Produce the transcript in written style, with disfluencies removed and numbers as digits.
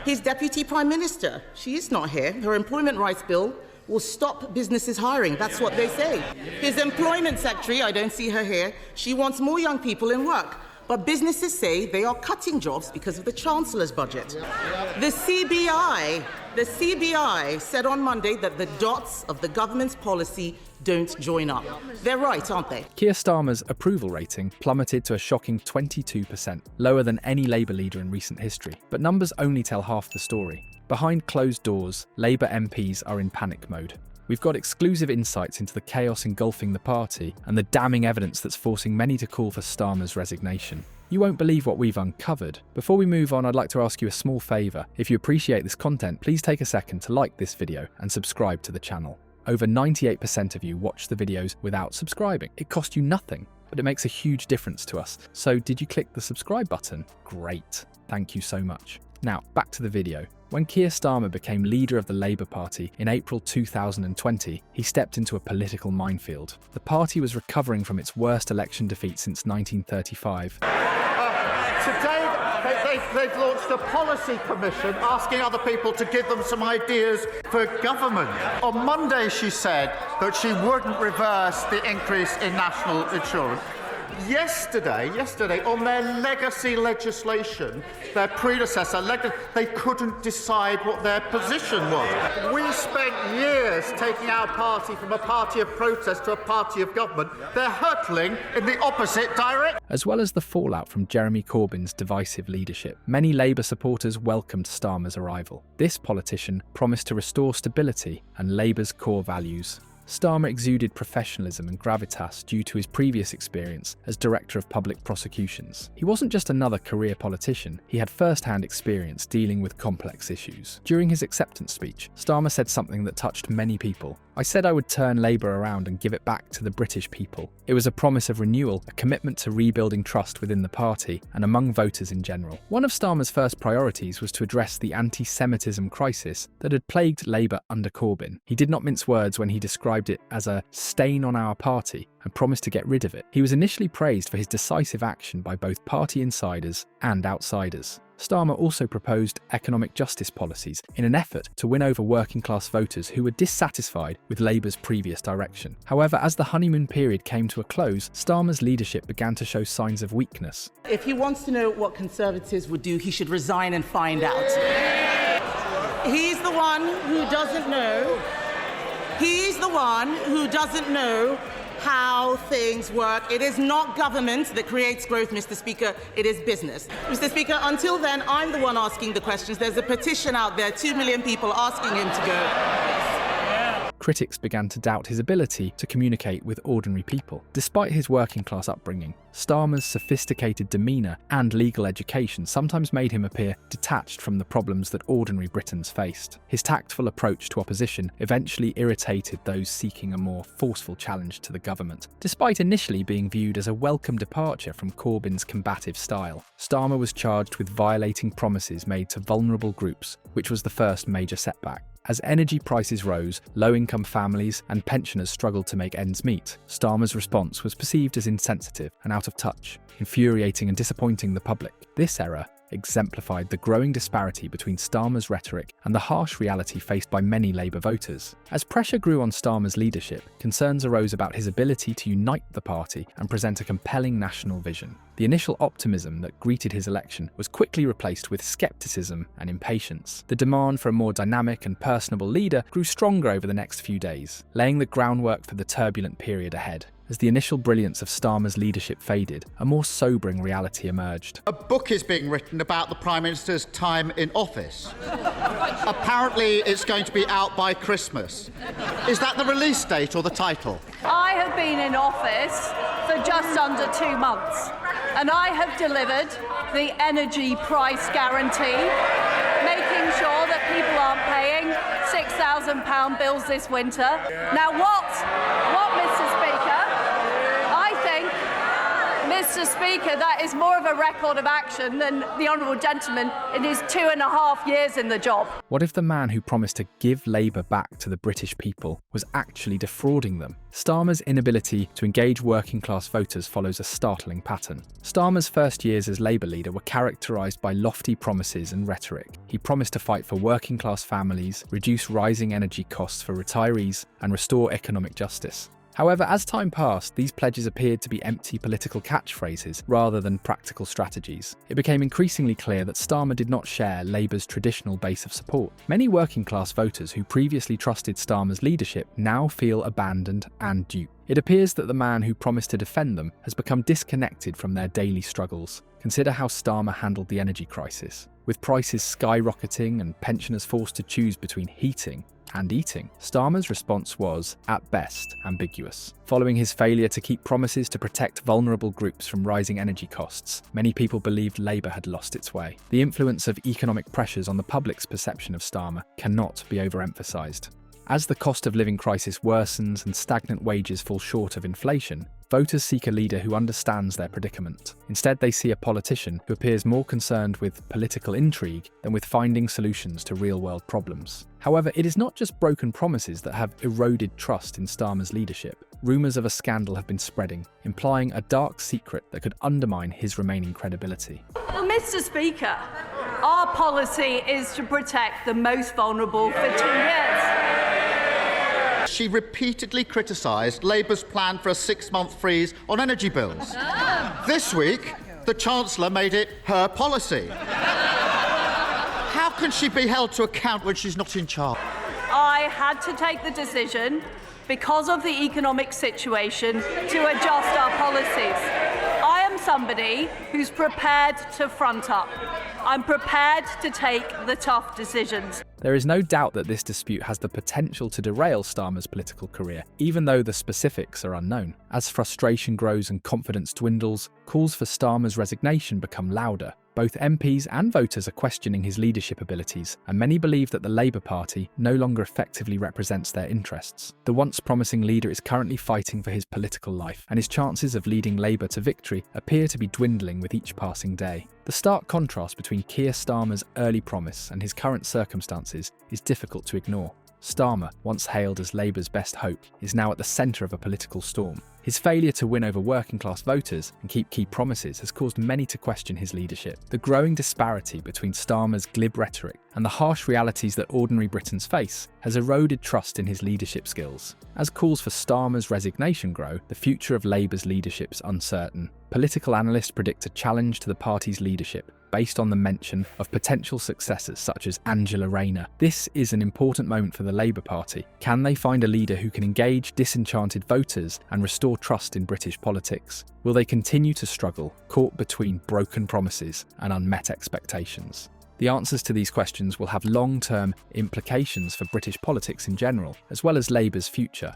His Deputy Prime Minister, she is not here. Her employment rights bill will stop businesses hiring. That's what they say. His Employment Secretary, I don't see her here, she wants more young people in work. But businesses say they are cutting jobs because of the Chancellor's budget. The CBI said on Monday that the dots of the government's policy don't join up. They're right, aren't they? Keir Starmer's approval rating plummeted to a shocking 22%, lower than any Labour leader in recent history. But numbers only tell half the story. Behind closed doors, Labour MPs are in panic mode. We've got exclusive insights into the chaos engulfing the party and the damning evidence that's forcing many to call for Starmer's resignation. You won't believe what we've uncovered. Before we move on, I'd like to ask you a small favour. If you appreciate this content, please take a second to like this video and subscribe to the channel. Over 98% of you watch the videos without subscribing. It costs you nothing, but it makes a huge difference to us. So did you click the subscribe button? Great. Thank you so much. Now, back to the video. When Keir Starmer became leader of the Labour Party in April 2020, he stepped into a political minefield. The party was recovering from its worst election defeat since 1935. Today, they've launched a policy commission asking other people to give them some ideas for government. On Monday, she said that she wouldn't reverse the increase in national insurance. Yesterday, on their legacy legislation, their predecessor, they couldn't decide what their position was. We spent years taking our party from a party of protest to a party of government. They're hurtling in the opposite direction. As well as the fallout from Jeremy Corbyn's divisive leadership, many Labour supporters welcomed Starmer's arrival. This politician promised to restore stability and Labour's core values. Starmer exuded professionalism and gravitas due to his previous experience as Director of Public Prosecutions. He wasn't just another career politician, he had first-hand experience dealing with complex issues. During his acceptance speech, Starmer said something that touched many people. "I said I would turn Labour around and give it back to the British people. It was a promise of renewal, a commitment to rebuilding trust within the party and among voters in general." One of Starmer's first priorities was to address the anti-Semitism crisis that had plagued Labour under Corbyn. He did not mince words when he described it as a stain on our party and promised to get rid of it. He was initially praised for his decisive action by both party insiders and outsiders. Starmer also proposed economic justice policies in an effort to win over working-class voters who were dissatisfied with Labour's previous direction. However, as the honeymoon period came to a close, Starmer's leadership began to show signs of weakness. If he wants to know what Conservatives would do, he should resign and find out. He's the one who doesn't know. He's the one who doesn't know how things work. It is not government that creates growth, Mr. Speaker. It is business. Mr. Speaker, until then, I'm the one asking the questions. There's a petition out there, 2 million people asking him to go. Critics began to doubt his ability to communicate with ordinary people. Despite his working-class upbringing, Starmer's sophisticated demeanour and legal education sometimes made him appear detached from the problems that ordinary Britons faced. His tactful approach to opposition eventually irritated those seeking a more forceful challenge to the government. Despite initially being viewed as a welcome departure from Corbyn's combative style, Starmer was charged with violating promises made to vulnerable groups, which was the first major setback. As energy prices rose, low-income families and pensioners struggled to make ends meet. Starmer's response was perceived as insensitive and out of touch, infuriating and disappointing the public. This error exemplified the growing disparity between Starmer's rhetoric and the harsh reality faced by many Labour voters. As pressure grew on Starmer's leadership, concerns arose about his ability to unite the party and present a compelling national vision. The initial optimism that greeted his election was quickly replaced with scepticism and impatience. The demand for a more dynamic and personable leader grew stronger over the next few days, laying the groundwork for the turbulent period ahead. As the initial brilliance of Starmer's leadership faded, a more sobering reality emerged. A book is being written about the Prime Minister's time in office. Apparently, it's going to be out by Christmas. Is that the release date or the title? I have been in office for just under 2 months, and I have delivered the energy price guarantee, making sure that people aren't paying £6,000 bills this winter. Now, what, Mr. Speaker? I think Mr. Speaker, that is more of a record of action than the honourable gentleman in his 2.5 years in the job. What if the man who promised to give Labour back to the British people was actually defrauding them? Starmer's inability to engage working-class voters follows a startling pattern. Starmer's first years as Labour leader were characterised by lofty promises and rhetoric. He promised to fight for working-class families, reduce rising energy costs for retirees, and restore economic justice. However, as time passed, these pledges appeared to be empty political catchphrases rather than practical strategies. It became increasingly clear that Starmer did not share Labour's traditional base of support. Many working-class voters who previously trusted Starmer's leadership now feel abandoned and duped. It appears that the man who promised to defend them has become disconnected from their daily struggles. Consider how Starmer handled the energy crisis. With prices skyrocketing and pensioners forced to choose between heating and eating, Starmer's response was, at best, ambiguous. Following his failure to keep promises to protect vulnerable groups from rising energy costs, many people believed Labour had lost its way. The influence of economic pressures on the public's perception of Starmer cannot be overemphasised. As the cost of living crisis worsens and stagnant wages fall short of inflation, voters seek a leader who understands their predicament. Instead, they see a politician who appears more concerned with political intrigue than with finding solutions to real-world problems. However, it is not just broken promises that have eroded trust in Starmer's leadership. Rumours of a scandal have been spreading, implying a dark secret that could undermine his remaining credibility. Well, Mr. Speaker, our policy is to protect the most vulnerable for 2 years. She repeatedly criticised Labour's plan for a 6-month freeze on energy bills. This week, the Chancellor made it her policy. How can she be held to account when she's not in charge? I had to take the decision, because of the economic situation, to adjust our policies. I am somebody who's prepared to front up. I'm prepared to take the tough decisions. There is no doubt that this dispute has the potential to derail Starmer's political career, even though the specifics are unknown. As frustration grows and confidence dwindles, calls for Starmer's resignation become louder. Both MPs and voters are questioning his leadership abilities, and many believe that the Labour Party no longer effectively represents their interests. The once promising leader is currently fighting for his political life, and his chances of leading Labour to victory appear to be dwindling with each passing day. The stark contrast between Keir Starmer's early promise and his current circumstances is difficult to ignore. Starmer, once hailed as Labour's best hope, is now at the centre of a political storm. His failure to win over working-class voters and keep key promises has caused many to question his leadership. The growing disparity between Starmer's glib rhetoric and the harsh realities that ordinary Britons face has eroded trust in his leadership skills. As calls for Starmer's resignation grow, the future of Labour's leadership is uncertain. Political analysts predict a challenge to the party's leadership, based on the mention of potential successors such as Angela Rayner. This is an important moment for the Labour Party. Can they find a leader who can engage disenchanted voters and restore trust in British politics? Will they continue to struggle, caught between broken promises and unmet expectations? The answers to these questions will have long-term implications for British politics in general, as well as Labour's future.